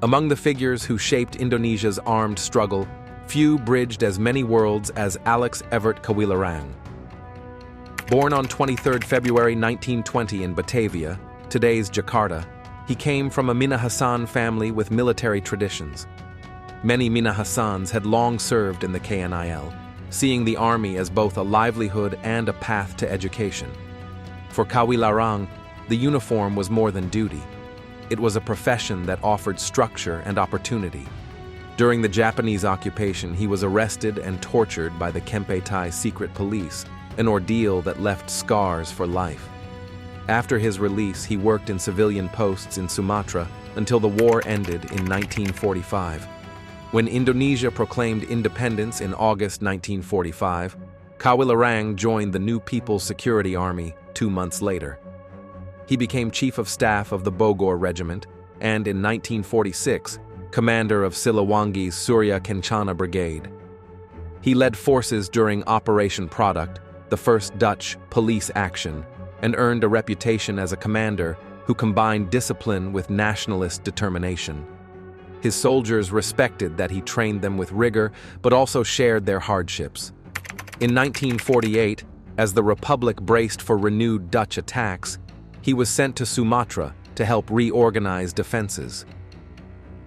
Among the figures who shaped Indonesia's armed struggle, few bridged as many worlds as Alex Kawilarang. Born on 23 February 1920 in Batavia, today's Jakarta, he came from a Minahasan family with military traditions. Many Minahasans had long served in the KNIL, seeing the army as both a livelihood and a path to education. For Kawilarang, the uniform was more than duty. It was a profession that offered structure and opportunity. During the Japanese occupation, he was arrested and tortured by the Kempeitai secret police, an ordeal that left scars for life. After his release, he worked in civilian posts in Sumatra until the war ended in 1945. When Indonesia proclaimed independence in August 1945, Kawilarang joined the new People's Security Army 2 months later. He became Chief of Staff of the Bogor Regiment and, in 1946, commander of Siliwangi's Surya Kencana Brigade. He led forces during Operation Product, the first Dutch police action, and earned a reputation as a commander who combined discipline with nationalist determination. His soldiers respected that he trained them with rigor, but also shared their hardships. In 1948, as the Republic braced for renewed Dutch attacks, he was sent to Sumatra to help reorganize defenses.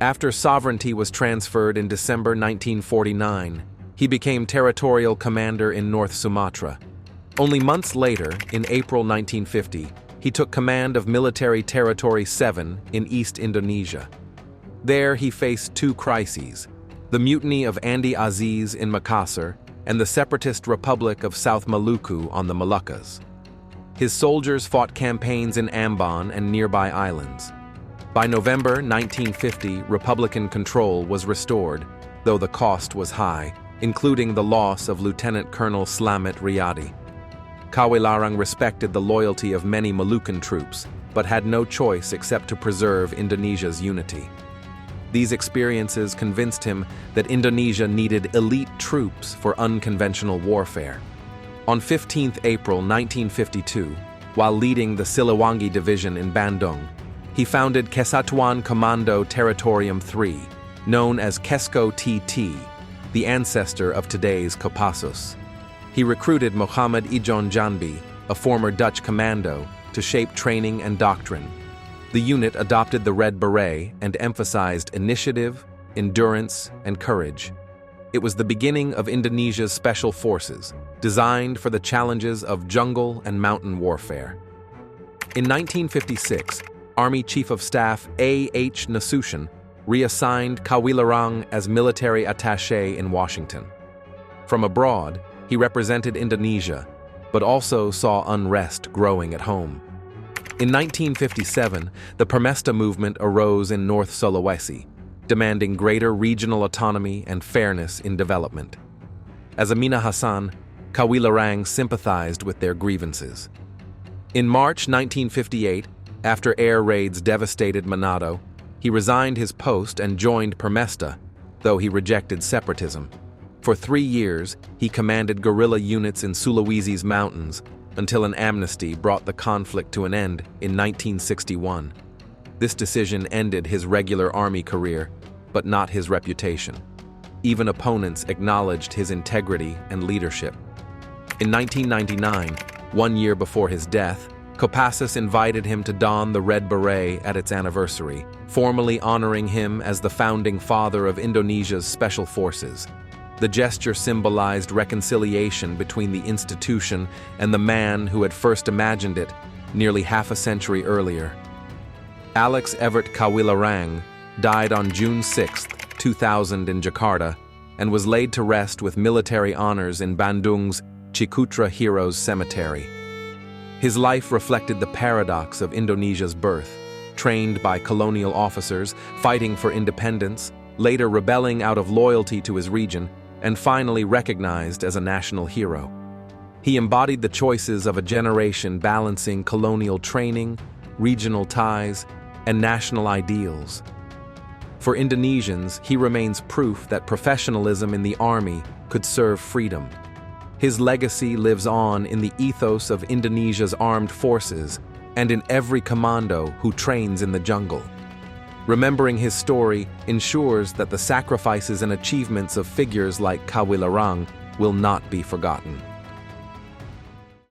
After sovereignty was transferred in December 1949, he became territorial commander in North Sumatra. Only months later, in April 1950, he took command of Military Territory 7 in East Indonesia. There he faced 2 crises, the mutiny of Andi Aziz in Makassar and the separatist Republic of South Maluku on the Moluccas. His soldiers fought campaigns in Ambon and nearby islands. By November 1950, Republican control was restored, though the cost was high, including the loss of Lieutenant Colonel Slamet Riyadi. Kawilarang respected the loyalty of many Malucan troops, but had no choice except to preserve Indonesia's unity. These experiences convinced him that Indonesia needed elite troops for unconventional warfare. On 15 April 1952, while leading the Siliwangi Division in Bandung, he founded Kesatuan Komando Territorium III, known as Kesko TT, the ancestor of today's Kopassus. He recruited Mohammed Ijon Janbi, a former Dutch commando, to shape training and doctrine. The unit adopted the Red Beret and emphasized initiative, endurance, and courage. It was the beginning of Indonesia's special forces, designed for the challenges of jungle and mountain warfare. In 1956, Army Chief of Staff A.H. Nasution reassigned Kawilarang as military attaché in Washington. From abroad, he represented Indonesia, but also saw unrest growing at home. In 1957, the Permesta movement arose in North Sulawesi, demanding greater regional autonomy and fairness in development. As a Minahasan, Kawilarang sympathized with their grievances. In March 1958, after air raids devastated Manado, he resigned his post and joined Permesta, though he rejected separatism. For 3 years, he commanded guerrilla units in Sulawesi's mountains until an amnesty brought the conflict to an end in 1961. This decision ended his regular army career, but not his reputation. Even opponents acknowledged his integrity and leadership. In 1999, 1 year before his death, Kopassus invited him to don the Red Beret at its anniversary, formally honoring him as the founding father of Indonesia's special forces. The gesture symbolized reconciliation between the institution and the man who had first imagined it nearly half a century earlier. Alex Kawilarang died on June 6, 2000 in Jakarta, and was laid to rest with military honors in Bandung's Cikutra Heroes Cemetery. His life reflected the paradox of Indonesia's birth, trained by colonial officers, fighting for independence, later rebelling out of loyalty to his region, and finally recognized as a national hero. He embodied the choices of a generation balancing colonial training, regional ties, and national ideals. For Indonesians, he remains proof that professionalism in the army could serve freedom. His legacy lives on in the ethos of Indonesia's armed forces and in every commando who trains in the jungle. Remembering his story ensures that the sacrifices and achievements of figures like Kawilarang will not be forgotten.